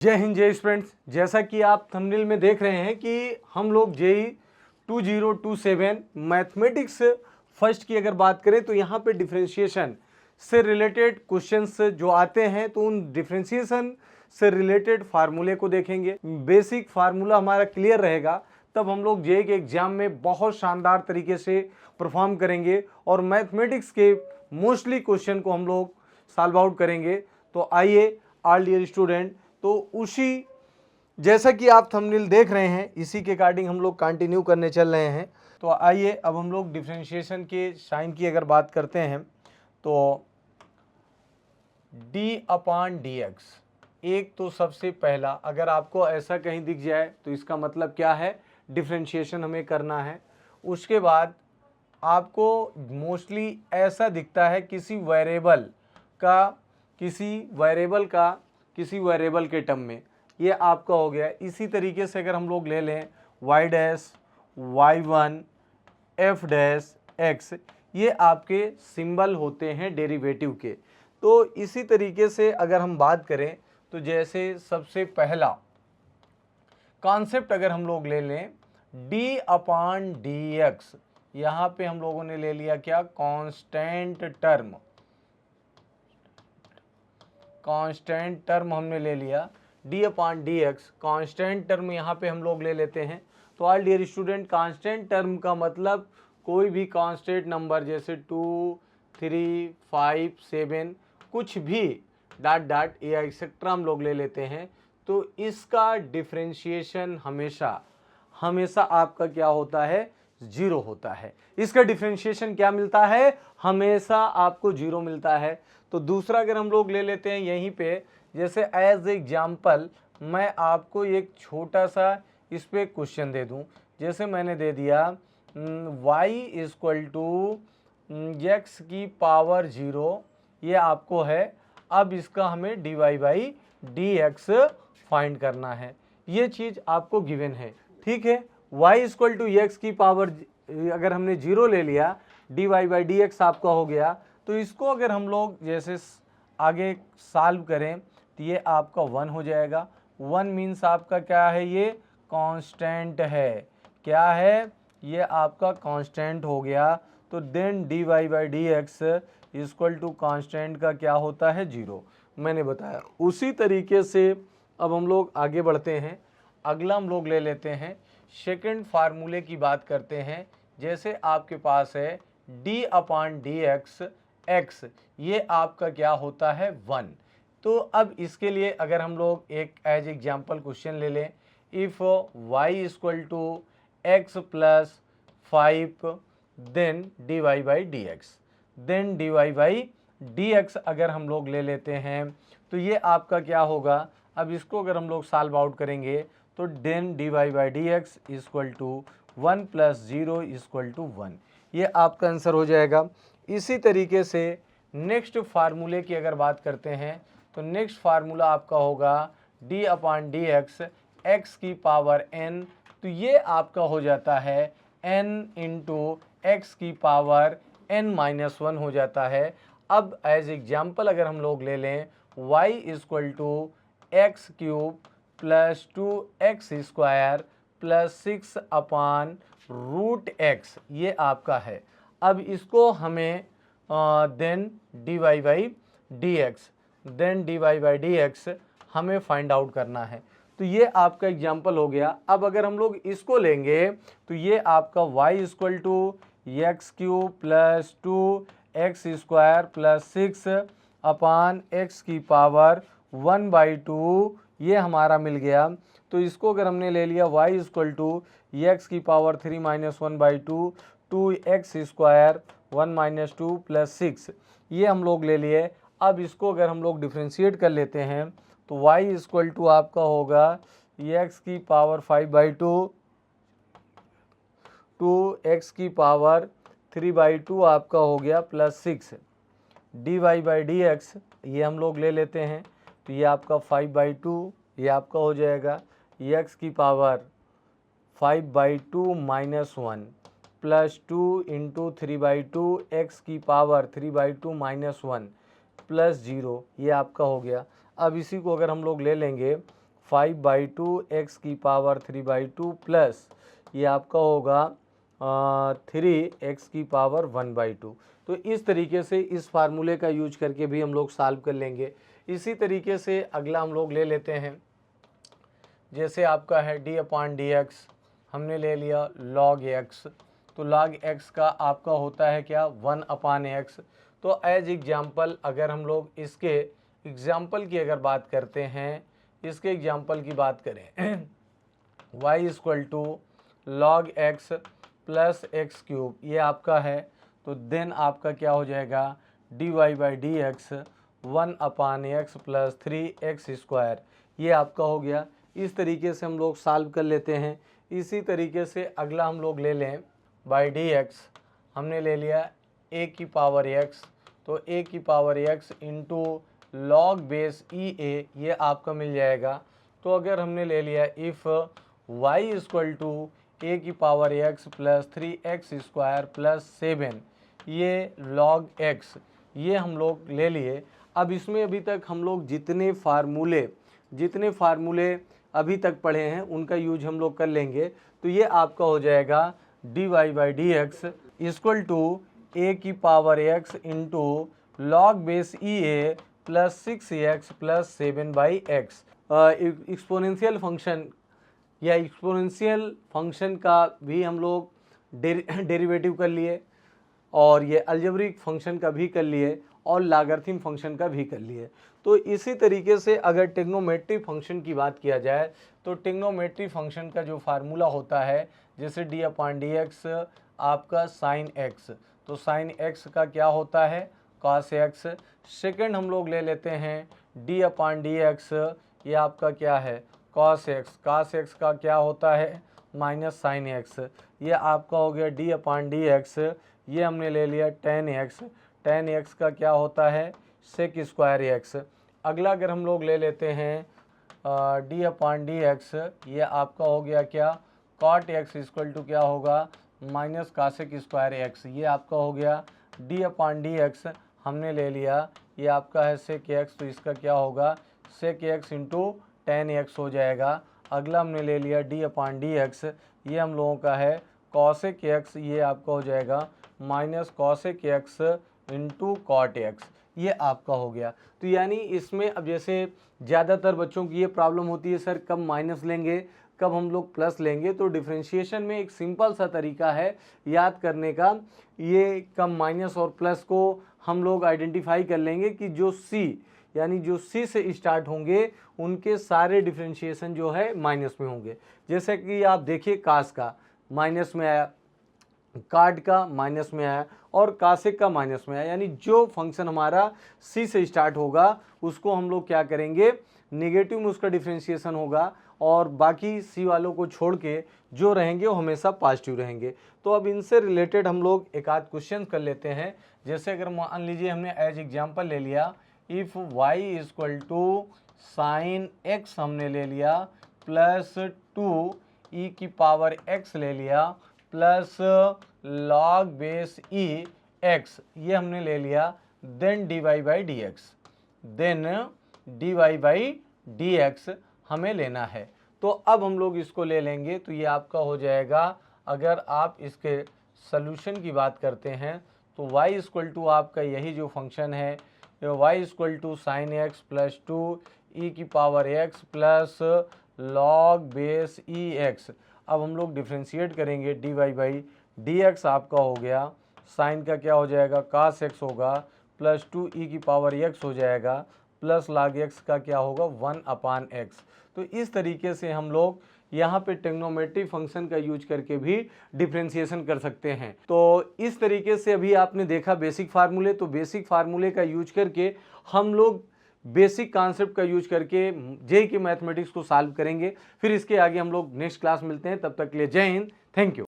जय हिंद जय स्टूडेंट्स। जैसा कि आप थंबनेल में देख रहे हैं कि हम लोग जेई 2027 मैथमेटिक्स फर्स्ट की अगर बात करें तो यहाँ पे डिफरेंशिएशन से रिलेटेड क्वेश्चंस जो आते हैं तो उन डिफरेंशिएशन से रिलेटेड फार्मूले को देखेंगे। बेसिक फार्मूला हमारा क्लियर रहेगा तब हम लोग जेई के एग्जाम में बहुत शानदार तरीके से परफॉर्म करेंगे और मैथमेटिक्स के मोस्टली क्वेश्चन को हम लोग सॉल्व आउट करेंगे। तो आइए ऑल डियर स्टूडेंट, तो उसी जैसा कि आप थंबनेल देख रहे हैं इसी के अकॉर्डिंग हम लोग कंटिन्यू करने चल रहे हैं। तो आइए अब हम लोग डिफरेंशिएशन के साइन की अगर बात करते हैं तो d/dx, एक तो सबसे पहला अगर आपको ऐसा कहीं दिख जाए तो इसका मतलब क्या है, डिफरेंशिएशन हमें करना है। उसके बाद आपको मोस्टली ऐसा दिखता है किसी वेरिएबल के टर्म में, ये आपका हो गया। इसी तरीके से अगर हम लोग ले लें y dash y1 f dash x, ये आपके सिंबल होते हैं डेरिवेटिव के। तो इसी तरीके से अगर हम बात करें तो जैसे सबसे पहला कॉन्सेप्ट अगर हम लोग ले लें d/dx, यहाँ पे हम लोगों ने ले लिया क्या, कांस्टेंट टर्म हमने ले लिया। d/dx कांस्टेंट टर्म यहाँ पे हम लोग ले लेते हैं। तो all dear student, constant term का मतलब कोई भी कांस्टेंट नंबर जैसे 2, 3, 5, 7 कुछ भी डॉट या एक्सेट्रा हम लोग ले लेते हैं। तो इसका डिफरेंशिएशन हमेशा आपका क्या होता है, जीरो होता है। इसका डिफरेंशिएशन क्या मिलता है, हमेशा आपको जीरो मिलता है। तो दूसरा अगर हम लोग ले लेते हैं यहीं पे, जैसे एज एग्जाम्पल मैं आपको एक छोटा सा इस पे क्वेश्चन दे दूं। जैसे मैंने दे दिया y इक्वल टू x की पावर 0, ये आपको है। अब इसका हमें dy/dx फाइंड करना है, ये चीज़ आपको गिवन है, ठीक है। y इक्वल टू x की पावर अगर हमने 0 ले लिया, dy/dx आपका हो गया। तो इसको अगर हम लोग जैसे आगे सॉल्व करें तो ये आपका 1 हो जाएगा। 1 मीन्स आपका क्या है, ये कांस्टेंट है। क्या है, ये आपका कांस्टेंट हो गया। तो then dy/dx equal to constant का क्या होता है, 0, मैंने बताया। उसी तरीके से अब हम लोग आगे बढ़ते हैं। अगला हम लोग ले लेते हैं सेकंड फार्मूले की बात करते हैं। जैसे आपके पास है d/dx x, ये आपका क्या होता है, 1। तो अब इसके लिए अगर हम लोग एक एज एग्जाम्पल क्वेश्चन ले लें, if y equal to x plus 5 then dy/dx, then dy/dx अगर हम लोग ले लेते हैं तो ये आपका क्या होगा। अब इसको अगर हम लोग सॉल्व आउट करेंगे तो then dy/dx equal to 1 plus 0 equal to 1, ये आपका आंसर हो जाएगा। इसी तरीके से नेक्स्ट फार्मूले की अगर बात करते हैं तो नेक्स्ट फार्मूला आपका होगा d/dx x की पावर n, तो ये आपका हो जाता है n इंटू एक्स की पावर n-1 हो जाता है। अब एज एग्जाम्पल अगर हम लोग ले लें y equal to x cube plus 2x square plus 6/√x, ये आपका है। अब इसको हमें देन dy/dx हमें फाइंड आउट करना है। तो ये आपका एग्जाम्पल हो गया। अब अगर हम लोग इसको लेंगे तो ये आपका y equal to x cube plus 2x square plus 6/x की पावर 1/2, ये हमारा मिल गया। तो इसको अगर हमने ले लिया y इक्वल टू एक्स की पावर 3 - 1/2 2x स्क्वायर 1 - 2 प्लस 6, ये हम लोग ले लिए। अब इसको अगर हम लोग डिफ्रेंशिएट कर लेते हैं तो y इक्वल टू आपका होगा x की पावर 5/2 2x की पावर 3/2 आपका हो गया प्लस 6 dy/dx, ये हम लोग ले लेते हैं। तो ये आपका 5/2 ये आपका हो जाएगा x की पावर 5/2 - 1 प्लस 2 इंटू 3/2 x की पावर 3/2 - 1 प्लस 0, ये आपका हो गया। अब इसी को अगर हम लोग ले लेंगे 5/2 एक्स की पावर 3/2 प्लस ये आपका होगा 3 एक्स की पावर 1/2। तो इस तरीके से इस फार्मूले का यूज करके भी हम लोग सॉल्व कर लेंगे। इसी तरीके से अगला हम लोग ले लेते हैं, जैसे आपका है d/dx, हमने ले लिया log x, तो log x का आपका होता है क्या 1/x। तो एज एग्जाम्पल अगर हम लोग इसके एग्जाम्पल की अगर बात करते हैं, इसके एग्जाम्पल की बात करें y = log x plus x cube, ये आपका है, तो देन आपका क्या हो जाएगा dy/dx 1/x प्लस 3x², ये आपका हो गया। इस तरीके से हम लोग सॉल्व कर लेते हैं। इसी तरीके से अगला हम लोग ले लें dx, हमने ले लिया a की पावर x, तो a की power x into log base EA, ये आपका मिल जाएगा। तो अगर हमने ले लिया इफ़ y = a की power x plus 3x² plus 7, ये log x, ये हम लोग ले लिए। अब इसमें अभी तक हम लोग जितने फार्मूले अभी तक पढ़े हैं उनका यूज हम लोग कर लेंगे। तो ये आपका हो जाएगा dy/dx = a की power x into log base EA plus 6x plus 7/x। Exponential function या एक्सपोनेंशियल फंक्शन का भी हम लोग डेरिवेटिव कर लिए, और ये अलजेब्रिक फंक्शन का भी कर लिए, और लॉगरिथम फंक्शन का भी कर लिए। तो इसी तरीके से अगर ट्रिग्नोमेट्रिक फंक्शन की बात किया जाए, तो ट्रिग्नोमेट्रिक फंक्शन का जो फार्मूला होता है, जैसे d/dx आपका sin x, तो sin x का क्या होता है cos x। सेकंड हम लोग ले लेते हैं d/dx, ये आपका क्या है cos x का क्या होता है माइनस sin x, ये आपका हो गया d/dx, ये हमने ले लिया tan x का क्या होता है sec²x। अगला अगर हम लोग ले लेते हैं d/dx, ये आपका हो गया क्या cot x = क्या होगा माइनस cosec²x, ये आपका हो गया d/dx, हमने ले लिया, ये आपका है sec x, तो इसका क्या होगा sec x into tan x हो जाएगा। अगला हमने ले लिया d/dx, ये हम लोगों का है cosec x, ये आपका हो जाएगा minus cosec x into cot x, ये आपका हो गया। तो यानी इसमें अब जैसे ज़्यादातर बच्चों की ये प्रॉब्लम होती है, सर कब माइनस लेंगे कब हम लोग प्लस लेंगे। तो डिफरेंशिएशन में एक सिंपल सा तरीका है याद करने का, ये कब माइनस और प्लस को हम लोग आइडेंटिफाई कर लेंगे कि जो सी यानी जो सी से स्टार्ट होंगे उनके सारे डिफरेंशिएशन जो है माइनस में होंगे। जैसे कि आप देखिए कास का माइनस में आया, कार्ड का माइनस में आया, और कासेक का माइनस में आया, यानी जो फंक्शन हमारा सी से स्टार्ट होगा उसको हम लोग क्या करेंगे नेगेटिव में उसका डिफरेंशिएशन होगा, और बाकी सी वालों को छोड़ के जो रहेंगे वो हमेशा पॉजिटिव रहेंगे। तो अब इनसे रिलेटेड हम लोग एक आध क्वेश्चन कर लेते हैं। जैसे अगर मान लीजिए हमने एज एग्जाम्पल ले लिया इफ़ y = sin x हमने ले लिया प्लस 2 e की पावर x ले लिया plus log base e x, ये हमने ले लिया, देन dy/dx हमें लेना है। तो अब हम लोग इसको ले लेंगे, तो ये आपका हो जाएगा, अगर आप इसके सॉल्यूशन की बात करते हैं तो y = आपका यही जो फंक्शन है y = sin x plus 2 e की power x plus log base e x। अब हम लोग डिफ्रेंशिएट करेंगे dy/dx आपका हो गया, साइन का क्या हो जाएगा cos x होगा प्लस 2e की पावर x हो जाएगा प्लस log x का क्या होगा 1/x। तो इस तरीके से हम लोग यहाँ पे ट्रिग्नोमेट्रिक फंक्शन का यूज करके भी डिफरेंशिएशन कर सकते हैं। तो इस तरीके से अभी आपने देखा बेसिक फार्मूले, तो बेसिक फार्मूले का यूज करके हम लोग बेसिक कॉन्सेप्ट का यूज करके जेईई के मैथमेटिक्स को सॉल्व करेंगे। फिर इसके आगे हम लोग नेक्स्ट क्लास मिलते हैं, तब तक के लिए जय हिंद, थैंक यू।